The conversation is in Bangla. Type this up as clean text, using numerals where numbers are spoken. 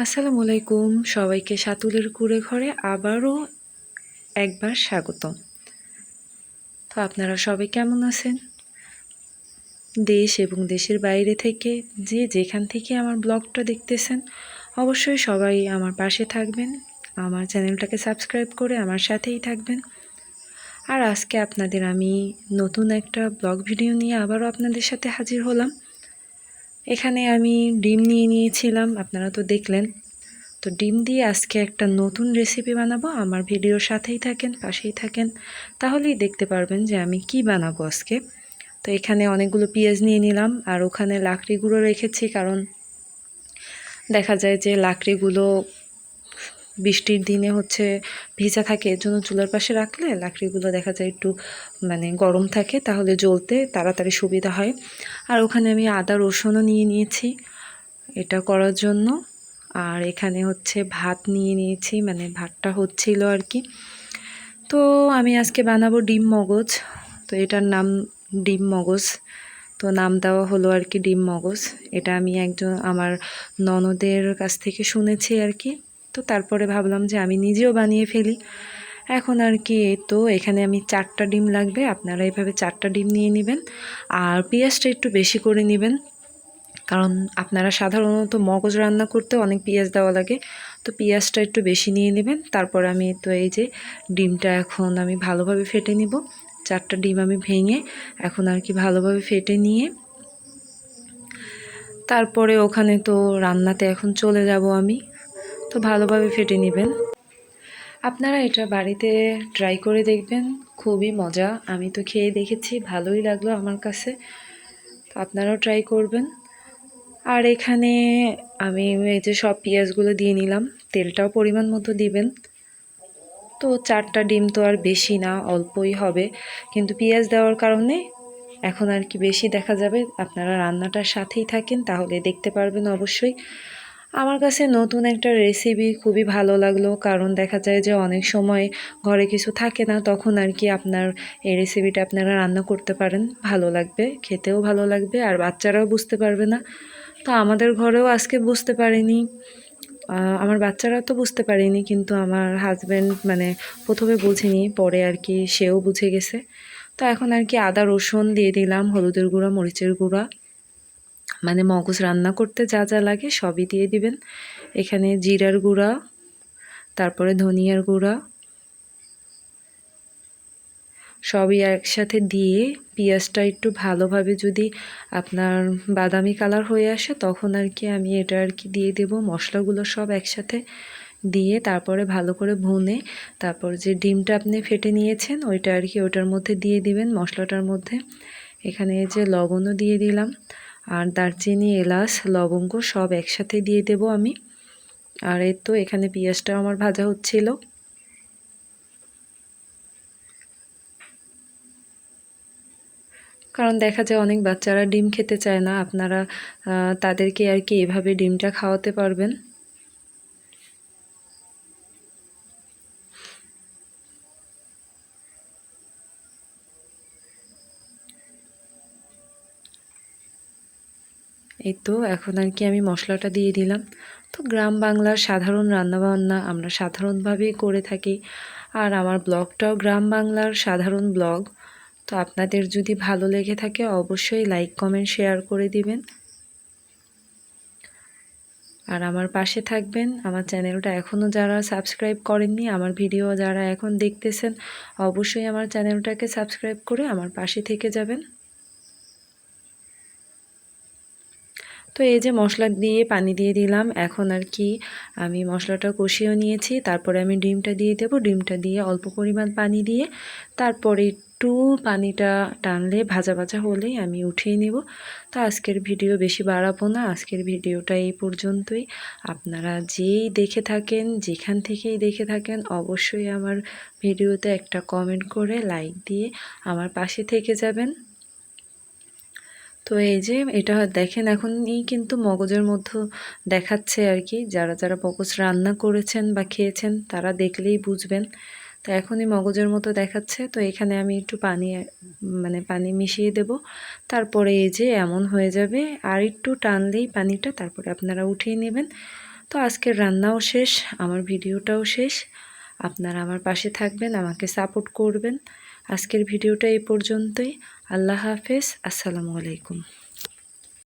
আসসালামু আলাইকুম, সবাইকে সাতুলের কুঁড়ে ঘরে আবারও একবার স্বাগতম। তো আপনারা সবাই কেমন আছেন? দেশ এবং দেশের বাইরে থেকে যে যেখান থেকে আমার ব্লগটা দেখতেছেন, অবশ্যই সবাই আমার পাশে থাকবেন, আমার চ্যানেলটাকে সাবস্ক্রাইব করে আমার সাথেই থাকবেন। আর আজকে আপনাদের আমি নতুন একটা ব্লগ ভিডিও নিয়ে আবারও আপনাদের সাথে হাজির হলাম। এখানে আমি ডিম নিয়ে নিয়েছিলাম, আপনারা তো দেখলেন। তো ডিম দিয়ে আজকে একটা নতুন রেসিপি বানাবো। আমার ভিডিওর সাথেই থাকেন, পাশেই থাকেন, তাহলেই দেখতে পারবেন যে আমি কি বানাবো আজকে। তো এখানে অনেকগুলো পেঁয়াজ নিয়ে নিলাম, আর ওখানে লাকড়ি গুঁড়ো রেখেছি, কারণ দেখা যায় যে লাকড়িগুলো বৃষ্টির দিনে ভিজা থাকে, এর জন্য চুলার পাশে রাখলে লাকড়িগুলো দেখা যায় একটু গরম থাকে, তাহলে জ্বলতে তাড়াতাড়ি সুবিধা হয়। আর ওখানে আমি আদা রসুনও নিয়ে নিয়েছি এটা করার জন্য। আর এখানে ভাত নিয়ে নিয়েছি, ভাতটা হচ্ছিল আর কি। তো আমি আজকে বানাবো ডিম মগজ। তো এটার নাম ডিম মগজ, তো নাম দেওয়া হলো আর কি ডিম মগজ। এটা আমি একজন আমার ননদের কাছ থেকে শুনেছি আর কি। তো তারপরে ভাবলাম যে আমি নিজেও বানিয়ে ফেলি এখন আর কি। তো এখানে আমি 4টা ডিম লাগবে, আপনারা এভাবে 4টা ডিম নিয়ে নেবেন। আর পেঁয়াজটা একটু বেশি করে নেবেন, কারণ আপনারা সাধারণত মগজ রান্না করতে অনেক পেঁয়াজ দেওয়া লাগে, তো পেঁয়াজটা একটু বেশি নিয়ে নেবেন। তারপর আমি তো এই যে ডিমটা এখন আমি ভালোভাবে ফেটে নিব। 4টা ডিম আমি ভেঙে এখন আর কি ভালোভাবে ফেটে নিয়ে তারপরে ওখানে তো রান্নাতে এখন চলে যাব আমি। তো ভালোভাবে ফেটে নেবেন। আপনারা এটা বাড়িতে ট্রাই করে দেখবেন, খুবই মজা। আমি তো খেয়ে দেখেছি, ভালোই লাগলো আমার কাছে। তো আপনারাও ট্রাই করবেন। আর এখানে আমি এই যে সব পেঁয়াজগুলো দিয়ে নিলাম, তেলটাও পরিমাণ মতো দিবেন। তো 4টা ডিম তো আর বেশি না, অল্পই হবে, কিন্তু পেঁয়াজ দেওয়ার কারণে এখন আর কি বেশি দেখা যাবে। আপনারা রান্নাটার সাথেই থাকেন, তাহলে দেখতে পারবেন অবশ্যই। আমার কাছে নতুন একটা রেসিপি খুবই ভালো লাগলো, কারণ দেখা যায় যে অনেক সময় ঘরে কিছু থাকে না, তখন আর কি আপনার এই রেসিপিটা আপনারা রান্না করতে পারেন, ভালো লাগবে, খেতেও ভালো লাগবে, আর বাচ্চারাও বুঝতে পারবে না। তো আমাদের ঘরেও আজকে বুঝতে পারিনি, আমার বাচ্চারা তো বুঝতে পারেনি, কিন্তু আমার হাজব্যান্ড প্রথমে বুঝেনি, পরে আর কি সেও বুঝে গেছে। তো এখন আর কি আদা রসুন দিয়ে দিলাম, হলুদের গুঁড়া, মরিচের গুঁড়া, মগজ রান্না করতে যা যা লাগে সবই দিয়ে দিবেন। এখানে জিরার গুঁড়া, তারপরে ধনিয়ার গুঁড়া, সবই একসাথে দিয়ে পেঁয়াজটা একটু ভালোভাবে যদি আপনার বাদামি কালার হয়ে আসে, তখন আর কি আমি এটা আর কি দিয়ে দেব মশলাগুলো সব একসাথে দিয়ে, তারপরে ভালো করে ভুনে তারপর যে ডিমটা আপনি ফেটে নিয়েছেন ওইটা আর কি ওটার মধ্যে দিয়ে দিবেন, মশলাটার মধ্যে। এখানে এই যে লবণও দিয়ে দিলাম, আর দারচিনি, এলাচ, লবঙ্গ সব একসাথে দিয়ে দেব আমি। আর এই তো এখানে পেঁয়াজটাও আমার ভাজা হচ্ছিল। কারণ দেখা যায় অনেক বাচ্চারা ডিম খেতে চায় না, আপনারা তাদেরকে আর কি এভাবে ডিমটা খাওয়াতে পারবেন। এই তো এখন আর কি আমি মশলাটা দিয়ে দিলাম। তো গ্রাম বাংলার সাধারণ রান্নাবান্না আমরা সাধারণভাবেই করে থাকি, আর আমার ব্লগটাও গ্রাম বাংলার সাধারণ ব্লগ। তো আপনাদের যদি ভালো লেগে থাকে অবশ্যই লাইক, কমেন্ট, শেয়ার করে দিবেন, আর আমার পাশে থাকবেন। আমার চ্যানেলটা এখনও যারা সাবস্ক্রাইব করেননি, আমার ভিডিও যারা এখন দেখতেছেন, অবশ্যই আমার চ্যানেলটাকে সাবস্ক্রাইব করে আমার পাশে থেকে যাবেন। তো এই যে মশলা দিয়ে পানি দিয়ে দিলাম, এখন আর কি আমি মশলাটা কষিয়ে নিয়েছি, তারপরে আমি ডিমটা দিয়ে দেব। ডিমটা দিয়ে অল্প পরিমাণ পানি দিয়ে তারপরে একটু পানিটা টানলে ভাজা ভাজা হলেই আমি উঠিয়ে নেব। তো আজকের ভিডিও বেশি বাড়াবো না, আজকের ভিডিওটা এই পর্যন্তই। আপনারা যেই দেখে থাকেন, যেখান থেকেই দেখে থাকেন, অবশ্যই আমার ভিডিওতে একটা কমেন্ট করে লাইক দিয়ে আমার পাশে থেকে যাবেন। তো এই যে এটা দেখেন এখনই কিন্তু মগজের মধ্যে দেখাচ্ছে আর কি, যারা যারা মগজ রান্না করেছেন বা খেয়েছেন তারা দেখলেই বুঝবেন। তো এখনই মগজের মতো দেখাচ্ছে। তো এখানে আমি একটু পানি পানি মিশিয়ে দেব, তারপরে এই যে এমন হয়ে যাবে, আর একটু টানলেই পানিটা, তারপরে আপনারা উঠিয়ে নেবেন। তো আজকের রান্নাও শেষ, আমার ভিডিওটাও শেষ। আপনারা আমার পাশে থাকবেন, আমাকে সাপোর্ট করবেন। আজকের ভিডিওটা এই পর্যন্তই। আল্লাহ হাফেজ, আসসালামু আলাইকুম।